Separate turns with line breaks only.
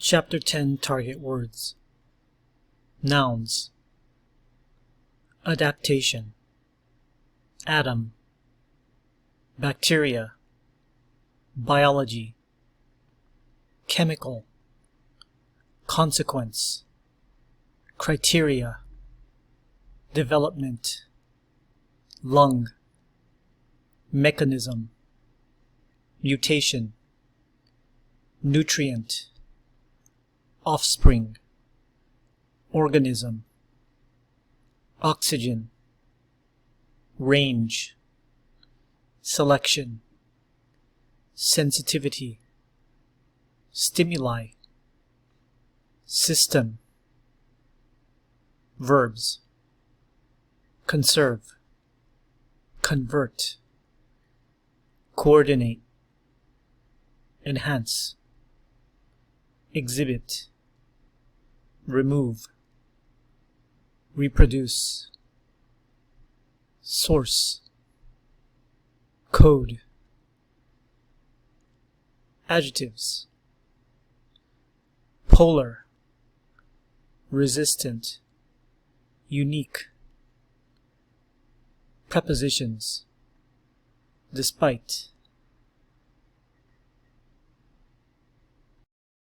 Chapter 10 Target Words. Nouns. Adaptation. Atom. Bacteria. Biology. Chemical. Consequence. Criteria. Development. Lung. Mechanism. Mutation. Nutrient. Offspring. Organism. Oxygen. Range. Selection. Sensitivity. Stimuli. System. Verbs. Conserve. Convert. Coordinate. Enhance. Exhibit. Remove. Reproduce. Source. Code. Adjectives. Polar. Resistant. Unique. Prepositions. Despite.